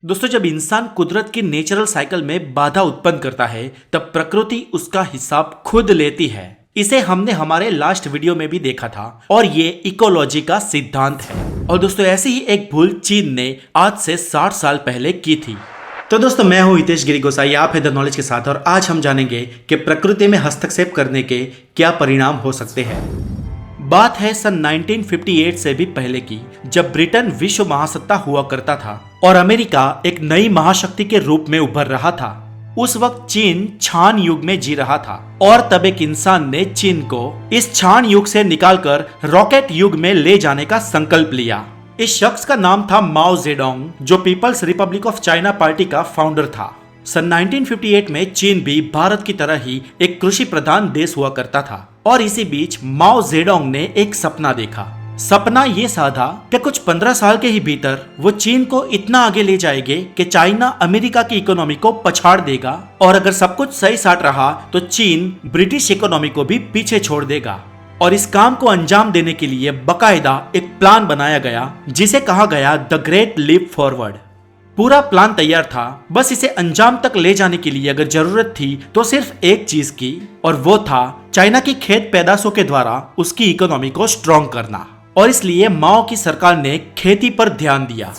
दोस्तों, जब इंसान कुदरत की नेचुरल साइकिल में बाधा उत्पन्न करता है तब प्रकृति उसका हिसाब खुद लेती है। इसे हमने हमारे लास्ट वीडियो में भी देखा था और ये इकोलॉजी का सिद्धांत है। और दोस्तों, ऐसी ही एक भूल चीन ने आज से 60 साल पहले की थी। तो दोस्तों, मैं हूं हितेश गिरी गोसाई, आप है द नॉलेज के साथ, और आज हम जानेंगे कि प्रकृति में हस्तक्षेप करने के क्या परिणाम हो सकते हैं। बात है सन 1958 से भी पहले की, जब ब्रिटेन विश्व महासत्ता हुआ करता था और अमेरिका एक नई महाशक्ति के रूप में उभर रहा था। उस वक्त चीन छान युग में जी रहा था और तब एक इंसान ने चीन को इस छान युग से निकालकर रॉकेट युग में ले जाने का संकल्प लिया। इस शख्स का नाम था माओ जेडोंग, जो People's Republic of China party का फाउंडर था। सन 1958 में चीन भी भारत की तरह ही एक कृषि प्रधान देश हुआ करता था और इसी बीच माओ जेडोंग ने एक सपना देखा। सपना ये साधा कि कुछ 15 साल के ही भीतर वो चीन को इतना आगे ले जाएंगे कि चाइना अमेरिका की इकोनॉमी को पछाड़ देगा और अगर सब कुछ सही साट रहा तो चीन ब्रिटिश इकोनॉमी को भी पीछे छोड़ देगा। और इस काम को अंजाम देने के लिए बकायदा एक प्लान बनाया गया जिसे कहा गया द ग्रेट लीप फॉरवर्ड। पूरा प्लान तैयार था, बस इसे अंजाम तक ले जाने के लिए अगर जरूरत थी तो सिर्फ एक चीज की, और वो था चाइना की खेत पैदाशों के द्वारा उसकी इकोनॉमी को स्ट्रॉन्ग करना। और इसलिए माओ की सरकार ने खेती पर ध्यान दिया।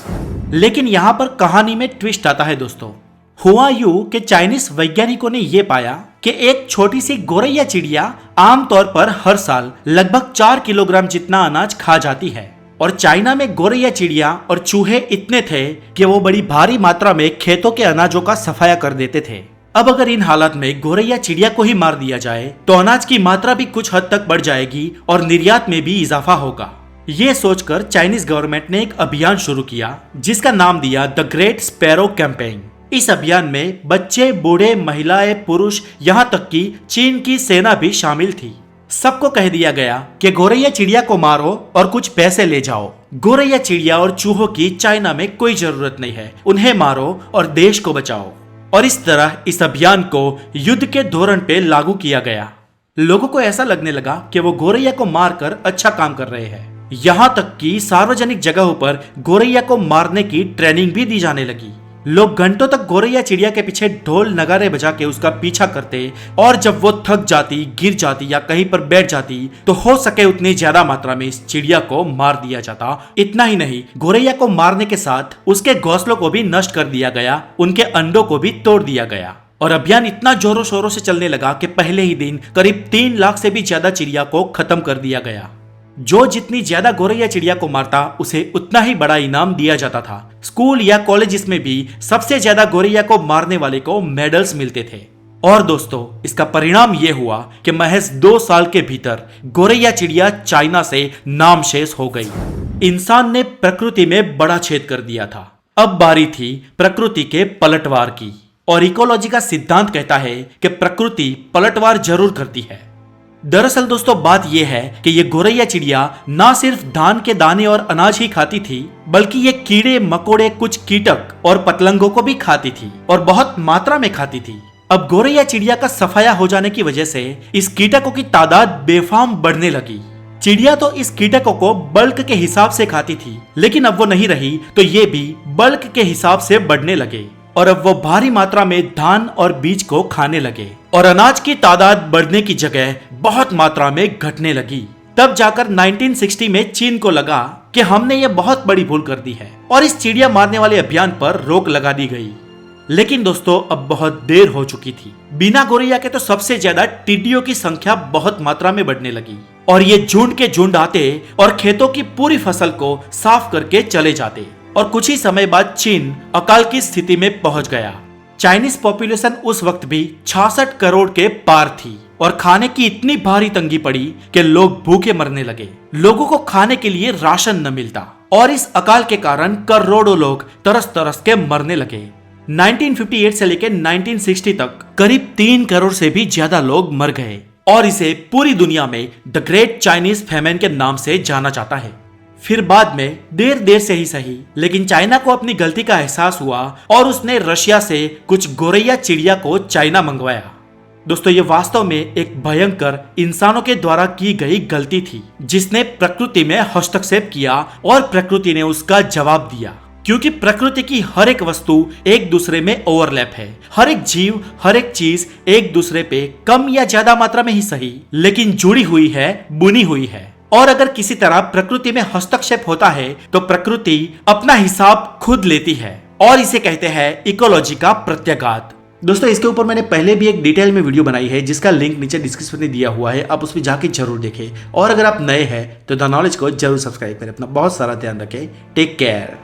लेकिन यहाँ पर कहानी में ट्विस्ट आता है दोस्तों। हुआ यूं कि चाइनीज वैज्ञानिकों ने यह पाया कि एक छोटी सी गोरैया चिड़िया आमतौर पर हर साल लगभग 4 किलोग्राम जितना अनाज खा जाती है, और चाइना में गोरैया चिड़िया और चूहे इतने थे कि वो बड़ी भारी मात्रा में खेतों के अनाजों का सफाया कर देते थे। अब अगर इन हालात में गोरैया चिड़िया को ही मार दिया जाए तो अनाज की मात्रा भी कुछ हद तक बढ़ जाएगी और निर्यात में भी इजाफा होगा। ये सोचकर चाइनीज गवर्नमेंट ने एक अभियान शुरू किया जिसका नाम दिया द ग्रेट स्पैरो कैंपेन। इस अभियान में बच्चे, बूढ़े, महिलाएं, पुरुष, यहाँ तक कि चीन की सेना भी शामिल थी। सबको कह दिया गया कि गोरैया चिड़िया को मारो और कुछ पैसे ले जाओ। गोरैया चिड़िया और चूहों की चाइना में कोई जरूरत नहीं है, उन्हें मारो और देश को बचाओ। और इस तरह इस अभियान को युद्ध के धोरण पे लागू किया गया। लोगों को ऐसा लगने लगा कि वो गोरैया को मारकर अच्छा काम कर रहे हैं। यहाँ तक कि सार्वजनिक जगहों पर गोरैया को मारने की ट्रेनिंग भी दी जाने लगी। लोग घंटों तक गोरैया चिड़िया के पीछे ढोल नगारे बजा के उसका पीछा करते और जब वो थक जाती, गिर जाती या कहीं पर बैठ जाती तो हो सके उतनी ज्यादा मात्रा में इस चिड़िया को मार दिया जाता। इतना ही नहीं, गोरैया को मारने के साथ उसके घोंसलों को भी नष्ट कर दिया गया, उनके अंडों को भी तोड़ दिया गया। और अभियान इतना जोरों शोरों से चलने लगा कि पहले ही दिन करीब 3 लाख से भी ज्यादा चिड़िया को खत्म कर दिया गया। जो जितनी ज्यादा गोरैया चिड़िया को मारता उसे उतना ही बड़ा इनाम दिया जाता था। स्कूल या कॉलेज में भी सबसे ज्यादा गोरैया को मारने वाले को मेडल्स मिलते थे। और दोस्तों, इसका परिणाम यह हुआ कि महज 2 साल के भीतर गोरैया चिड़िया चाइना से नामशेष हो गई। इंसान ने प्रकृति में बड़ा छेद कर दिया था। अब बारी थी प्रकृति के पलटवार की। और इकोलॉजी का सिद्धांत कहता है कि प्रकृति पलटवार जरूर करती है। दरअसल दोस्तों, बात यह है कि ये गोरैया चिड़िया ना सिर्फ धान के दाने और अनाज ही खाती थी, बल्कि ये कीड़े मकोड़े, कुछ कीटक और पतंगों को भी खाती थी और बहुत मात्रा में खाती थी। अब गोरैया चिड़िया का सफाया हो जाने की वजह से इस कीटकों की तादाद बेफाम बढ़ने लगी। चिड़िया तो इस कीटकों को बल्क के हिसाब से खाती थी, लेकिन अब वो नहीं रही तो ये भी बल्क के हिसाब से बढ़ने लगे और अब वो भारी मात्रा में धान और बीज को खाने लगे और अनाज की तादाद बढ़ने की जगह बहुत मात्रा में घटने लगी। तब जाकर 1960 में चीन को लगा कि हमने ये बहुत बड़ी भूल कर दी है और इस चिड़िया मारने वाले अभियान पर रोक लगा दी गई। लेकिन दोस्तों, अब बहुत देर हो चुकी थी। बिना गोरैया के तो सबसे ज्यादा टिड्डियों की संख्या बहुत मात्रा में बढ़ने लगी और ये झुंड के झुंड आते और खेतों की पूरी फसल को साफ करके चले जाते। और कुछ ही समय बाद चीन अकाल की स्थिति में पहुंच गया। चाइनीज पॉपुलेशन उस वक्त भी 66 करोड़ के पार थी और खाने की इतनी भारी तंगी पड़ी कि लोग भूखे मरने लगे। लोगों को खाने के लिए राशन न मिलता और इस अकाल के कारण करोड़ों लोग तरस तरस के मरने लगे। 1958 से लेकर 1960 तक करीब 3 करोड़ से भी ज्यादा लोग मर गए और इसे पूरी दुनिया में द ग्रेट चाइनीज फैमिन के नाम से जाना जाता है। फिर बाद में देर से ही सही, लेकिन चाइना को अपनी गलती का एहसास हुआ और उसने रशिया से कुछ गोरैया चिड़िया को चाइना मंगवाया। दोस्तों, ये वास्तव में एक भयंकर इंसानों के द्वारा की गई गलती थी जिसने प्रकृति में हस्तक्षेप किया और प्रकृति ने उसका जवाब दिया। क्योंकि प्रकृति की हर एक वस्तु एक दूसरे में ओवरलैप है। हर एक जीव, हर एक चीज एक दूसरे पे कम या ज्यादा मात्रा में ही सही, लेकिन जुड़ी हुई है, बुनी हुई है। और अगर किसी तरह प्रकृति में हस्तक्षेप होता है तो प्रकृति अपना हिसाब खुद लेती है और इसे कहते हैं इकोलॉजी का प्रत्याघात। दोस्तों, इसके ऊपर मैंने पहले भी एक डिटेल में वीडियो बनाई है जिसका लिंक नीचे डिस्क्रिप्शन में दिया हुआ है, आप उसमें जाके जरूर देखें। और अगर आप नए हैं तो द नॉलेज को जरूर सब्सक्राइब करें। अपना बहुत सारा ध्यान रखें। Take care.